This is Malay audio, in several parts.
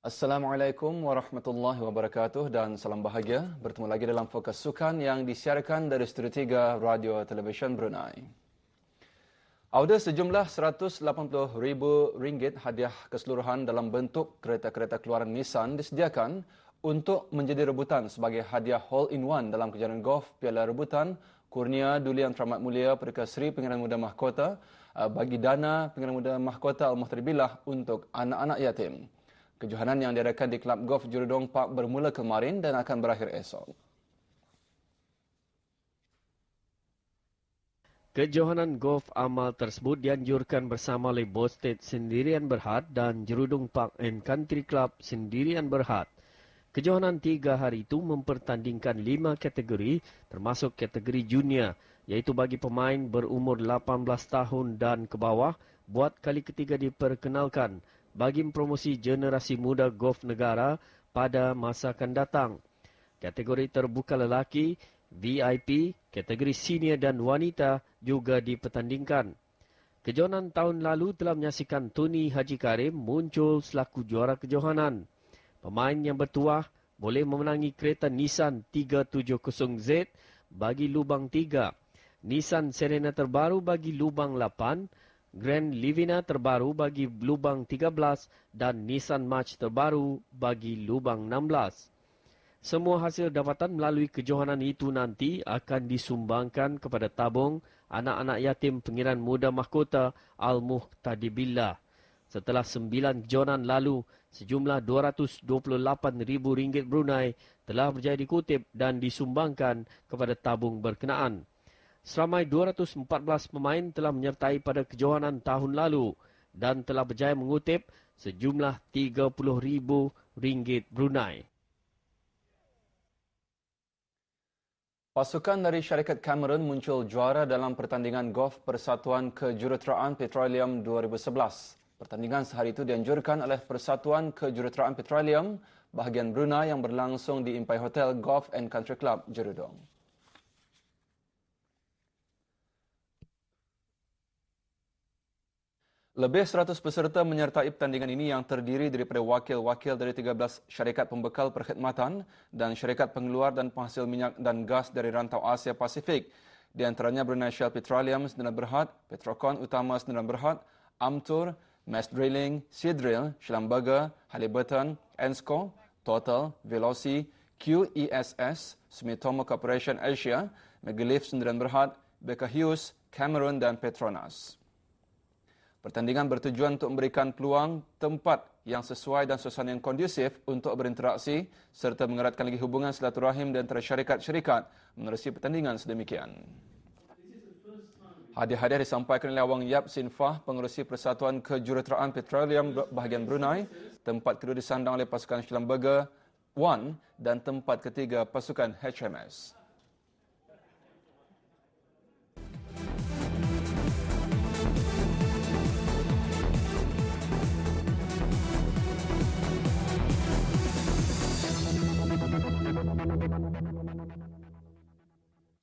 Assalamualaikum warahmatullahi wabarakatuh dan salam bahagia. Bertemu lagi dalam Fokus Sukan yang disiarkan dari Studio 3 Radio Televisyen Brunei. Ada sejumlah RM180,000 hadiah keseluruhan dalam bentuk kereta-kereta keluaran Nissan disediakan untuk menjadi rebutan sebagai hadiah hole-in-one dalam kejuaraan golf Piala Rebutan Kurnia Duli Yang Teramat Mulia Perdana Seri Pengenalan Muda Mahkota bagi dana Pengenalan Muda Mahkota Al-Muhtari Billah untuk anak-anak yatim. Kejohanan yang diadakan di Kelab Golf Jurudong Park bermula kemarin dan akan berakhir esok. Kejohanan golf amal tersebut dianjurkan bersama oleh Bosted Sendirian Berhad dan Jurudong Park and Country Club Sendirian Berhad. Kejohanan 3 hari itu mempertandingkan 5 kategori termasuk kategori junior, iaitu bagi pemain berumur 18 tahun dan ke bawah buat kali ketiga diperkenalkan bagi mempromosi generasi muda golf negara pada masa akan datang. Kategori terbuka lelaki, VIP, kategori senior dan wanita juga dipertandingkan. Kejohanan tahun lalu telah menyaksikan Tony Haji Karim muncul selaku juara kejohanan. Pemain yang bertuah boleh memenangi kereta Nissan 370Z bagi lubang 3, Nissan Serena terbaru bagi lubang 8, Grand Livina terbaru bagi lubang 13 dan Nissan March terbaru bagi lubang 16. Semua hasil dapatan melalui kejohanan itu nanti akan disumbangkan kepada tabung anak-anak yatim Pengiran Muda Mahkota Al-Muhtari Billah. Setelah 9 kejohanan lalu, sejumlah RM228,000 Brunei telah berjaya dikutip dan disumbangkan kepada tabung berkenaan. Seramai 214 pemain telah menyertai pada kejohanan tahun lalu dan telah berjaya mengutip sejumlah RM30,000 Brunei. Pasukan dari syarikat Cameron muncul juara dalam pertandingan golf Persatuan Kejuruteraan Petroleum 2011. Pertandingan sehari itu dianjurkan oleh Persatuan Kejuruteraan Petroleum bahagian Brunei yang berlangsung di Impai Hotel Golf and Country Club Jurudong. Lebih 100 peserta menyertai pertandingan ini yang terdiri daripada wakil-wakil dari 13 syarikat pembekal perkhidmatan dan syarikat pengeluar dan penghasil minyak dan gas dari rantau Asia Pasifik. Di antaranya Brunei Shell Petroleum Sdn Bhd, Petrocon Utama Sdn Bhd, Amtur, Mass Drilling, Seadrill, Schlumberger, Halliburton, Ensco, Total, Veloci, QESS, Sumitomo Corporation Asia, Megalith Sdn Bhd, Baker Hughes, Cameron dan Petronas. Pertandingan bertujuan untuk memberikan peluang tempat yang sesuai dan suasana yang kondusif untuk berinteraksi serta mengeratkan lagi hubungan silaturahim di antara syarikat-syarikat menerusi pertandingan sedemikian. Hadiah-hadiah disampaikan oleh Awang Yap Sinfah, pengerusi Persatuan Kejuruteraan Petroleum bahagian Brunei. Tempat kedua disandang oleh pasukan Schlumberger 1 dan tempat ketiga pasukan HMS.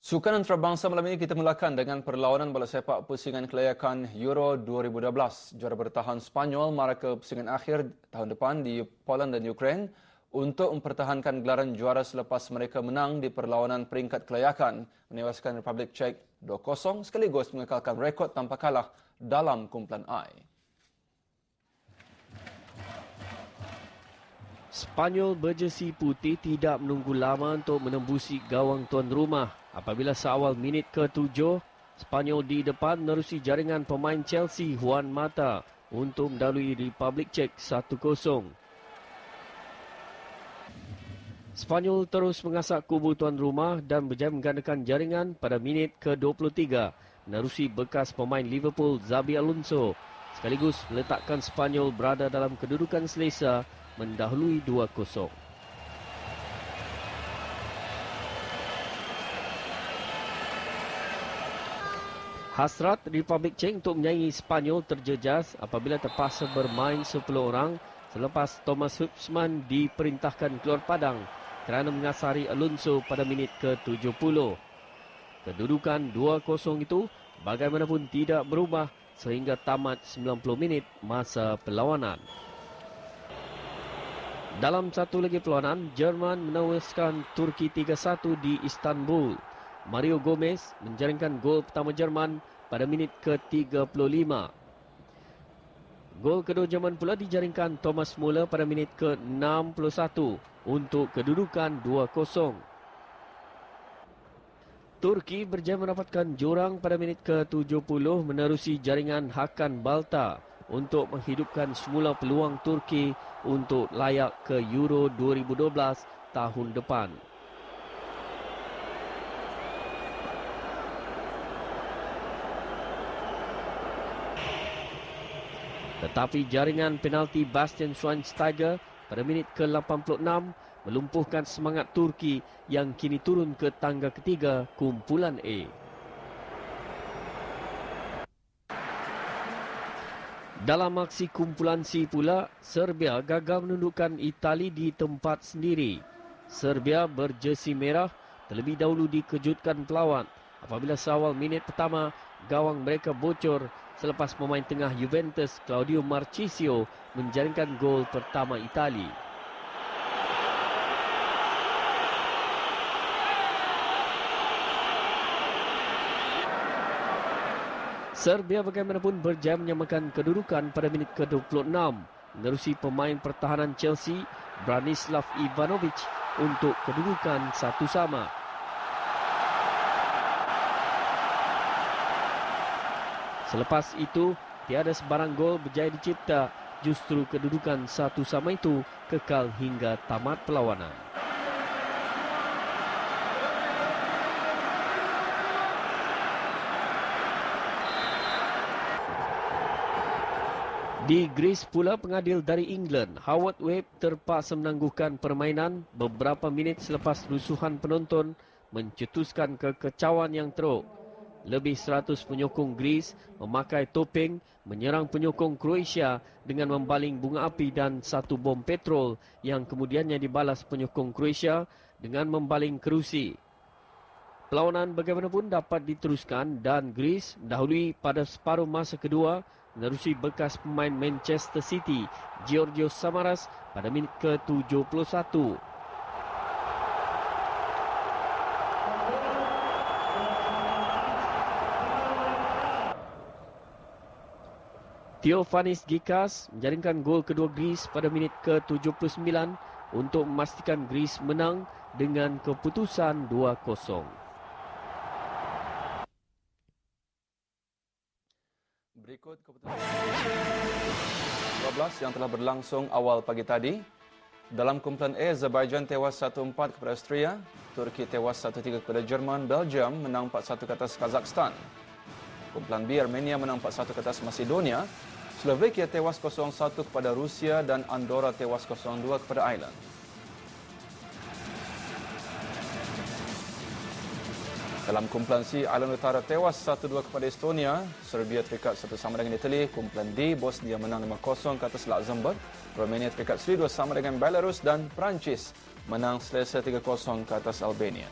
Sukan antarabangsa malam ini kita mulakan dengan perlawanan bola sepak pusingan kelayakan Euro 2012. Juara bertahan Spanyol mara ke pusingan akhir tahun depan di Poland dan Ukraine untuk mempertahankan gelaran juara selepas mereka menang di perlawanan peringkat kelayakan menewaskan Republik Czech 2-0 sekaligus mengekalkan rekod tanpa kalah dalam kumpulan I. Spanyol berjersey putih tidak menunggu lama untuk menembusi gawang tuan rumah. Apabila seawal minit ke-7, Spanyol di depan menerusi jaringan pemain Chelsea Juan Mata untuk mendahului Republik Czech 1-0. Spanyol terus mengasak kubu tuan rumah dan berjaya menggandakan jaringan pada minit ke-23 menerusi bekas pemain Liverpool Xabi Alonso sekaligus meletakkan Spanyol berada dalam kedudukan selesa mendahului 2-0. Hasrat Republik Czech untuk menyaingi Spanyol terjejas apabila terpaksa bermain 10 orang selepas Thomas Hubsmann diperintahkan keluar padang kerana mengasari Alonso pada minit ke-70. Kedudukan 2-0 itu bagaimanapun tidak berubah sehingga tamat 90 minit masa perlawanan. Dalam satu lagi perlawanan, Jerman menewaskan Turki 3-1 di Istanbul. Mario Gomez menjaringkan gol pertama Jerman pada minit ke-35. Gol kedua Jerman pula dijaringkan Thomas Müller pada minit ke-61 untuk kedudukan 2-0. Turki berjaya mendapatkan jurang pada minit ke-70 menerusi jaringan Hakan Balta untuk menghidupkan semula peluang Turki untuk layak ke Euro 2012 tahun depan. Tetapi jaringan penalti Bastian Schweinsteiger pada minit ke-86 melumpuhkan semangat Turki yang kini turun ke tangga ketiga kumpulan A. Dalam aksi kumpulan C pula, Serbia gagal menundukkan Itali di tempat sendiri. Serbia berjersey merah terlebih dahulu dikejutkan pelawat apabila seawal minit pertama gawang mereka bocor selepas pemain tengah Juventus Claudio Marchisio menjaringkan gol pertama Itali. Serbia bagaimanapun berjaya menyamakan kedudukan pada minit ke-26 menerusi pemain pertahanan Chelsea Branislav Ivanovic untuk kedudukan 1-1. Selepas itu, tiada sebarang gol berjaya dicipta, justru kedudukan 1-1 itu kekal hingga tamat perlawanan. Di Greece pula, pengadil dari England, Howard Webb terpaksa menangguhkan permainan beberapa minit selepas rusuhan penonton mencetuskan kekecauan yang teruk. Lebih 100 penyokong Greece memakai topeng menyerang penyokong Croatia dengan membaling bunga api dan satu bom petrol yang kemudiannya dibalas penyokong Croatia dengan membaling kerusi. Perlawanan bagaimanapun dapat diteruskan dan Greece mendahului pada separuh masa kedua menerusi bekas pemain Manchester City, Georgios Samaras pada minit ke-71. Theofanis Gikas menjaringkan gol kedua Greece pada minit ke-79 untuk memastikan Greece menang dengan keputusan 2-0. Berikut keputusan 12 yang telah berlangsung awal pagi tadi. Dalam kumpulan A, Azerbaijan tewas 1-4 kepada Austria, Turki tewas 1-3 kepada Jerman, Belgium menang 4-1 ke atas Kazakhstan. Kumpulan B, Armenia menang 4-1 ke atas Macedonia, Slovakia tewas 0-1 kepada Rusia dan Andorra tewas 0-2 kepada Ireland. Dalam kumpulan C, Ireland Utara tewas 1-2 kepada Estonia, Serbia terikat 1 sama dengan Itali, kumpulan D, Bosnia menang 5-0 ke atas Luxembourg, Romania terikat seri 2 sama dengan Belarus dan Perancis menang selesa 3-0 ke atas Albania.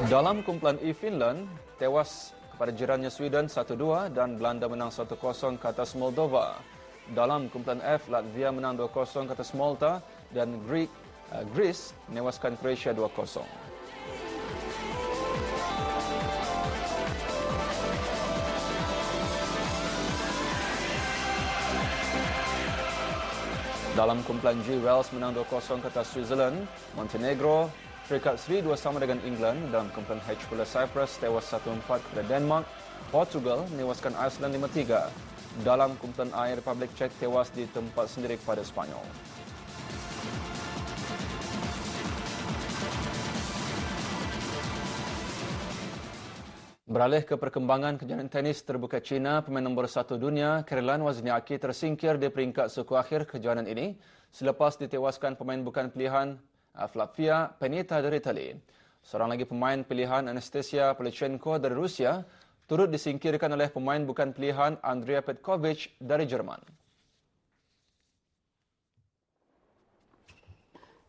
Dalam kumpulan E, Finland tewas kepada jirannya Sweden 1-2 dan Belanda menang 1-0 ke atas Moldova. Dalam kumpulan F, Latvia menang 2-0 ke atas Malta dan Greece menewaskan Croatia 2-0. Dalam kumpulan G, Wales menang 2-0 ke atas Switzerland, Montenegro terikat seri 2 sama dengan England. Dalam kumpulan H pula, Cyprus tewas 1-4 kepada Denmark, Portugal menewaskan Iceland 5-3. Dalam kumpulan I, Republik Czech tewas di tempat sendiri kepada Spanyol. Beralih ke perkembangan kejuaraan tenis terbuka China, pemain nombor 1 dunia, Caroline Wozniacki tersingkir di peringkat suku akhir kejuaraan ini selepas ditewaskan pemain bukan pilihan Flavia Pennetta dari Itali. Seorang lagi pemain pilihan, Anastasia Polichenko dari Rusia, turut disingkirkan oleh pemain bukan pilihan Andrea Petkovic dari Jerman.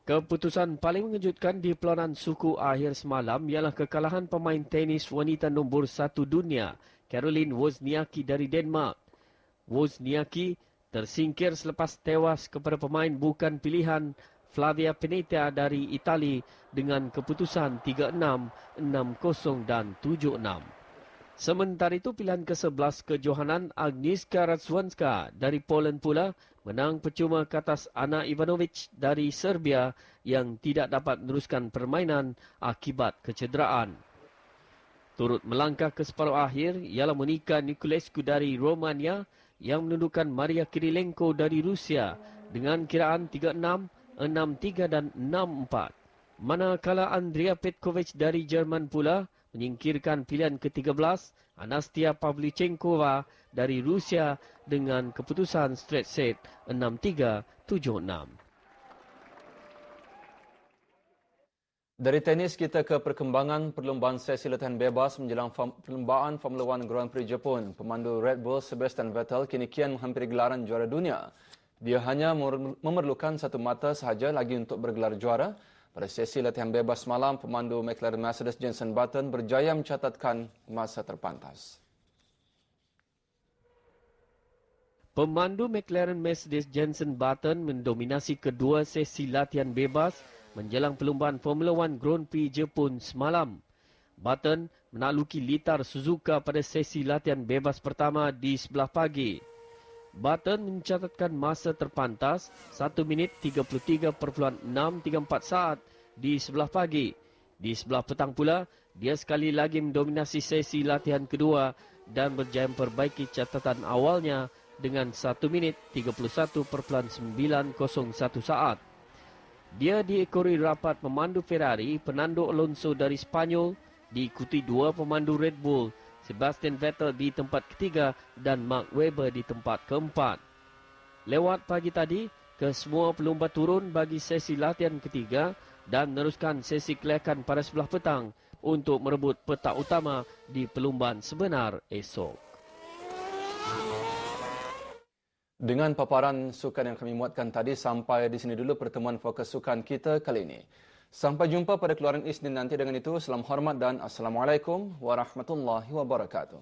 Keputusan paling mengejutkan di peluanan suku akhir semalam ialah kekalahan pemain tenis wanita nombor 1 dunia, Caroline Wozniacki dari Denmark. Wozniacki tersingkir selepas tewas kepada pemain bukan pilihan Flavia Pennetta dari Itali dengan keputusan 3-6, 6-0 dan 7-6. Sementara itu, pilihan ke-11 kejohanan Agnieszka Radwanska dari Poland pula menang percuma ke atas Ana Ivanovic dari Serbia yang tidak dapat meneruskan permainan akibat kecederaan. Turut melangkah ke separuh akhir ialah Monica Niculescu dari Romania yang menundukkan Maria Kirilenko dari Rusia dengan kiraan 3-6, 6-3 dan 6-4. Manakala Andrea Petkovic dari Jerman pula menyingkirkan pilihan ke-13 Anastia Pavlyuchenkova dari Rusia dengan keputusan straight set 6-3, 7-6. Dari tenis kita ke perkembangan perlombaan sesi latihan bebas menjelang perlombaan Formula 1 Grand Prix Jepun. Pemandu Red Bull Sebastian Vettel kini kian menghampiri gelaran juara dunia. Dia hanya memerlukan satu mata sahaja lagi untuk bergelar juara. Pada sesi latihan bebas malam, pemandu McLaren Mercedes Jenson Button berjaya mencatatkan masa terpantas. Pemandu McLaren Mercedes Jenson Button mendominasi kedua sesi latihan bebas menjelang perlombaan Formula 1 Grand Prix Jepun semalam. Button menakluki litar Suzuka pada sesi latihan bebas pertama di sebelah pagi. Button mencatatkan masa terpantas 1 minit 33.634 saat di sebelah pagi. Di sebelah petang pula, dia sekali lagi mendominasi sesi latihan kedua dan berjaya memperbaiki catatan awalnya dengan 1 minit 31.901 saat. Dia diekori rapat pemandu Ferrari, Fernando Alonso dari Spanyol, diikuti dua pemandu Red Bull, Sebastian Vettel di tempat ketiga dan Mark Webber di tempat keempat. Lewat pagi tadi, kesemua pelumba turun bagi sesi latihan ketiga dan meneruskan sesi kelayakan pada sebelah petang untuk merebut petak utama di perlumbaan sebenar esok. Dengan paparan sukan yang kami muatkan tadi, sampai di sini dulu pertemuan fokus sukan kita kali ini. Sampai jumpa pada keluaran Isnin nanti. Dengan itu, salam hormat dan Assalamualaikum warahmatullahi wabarakatuh.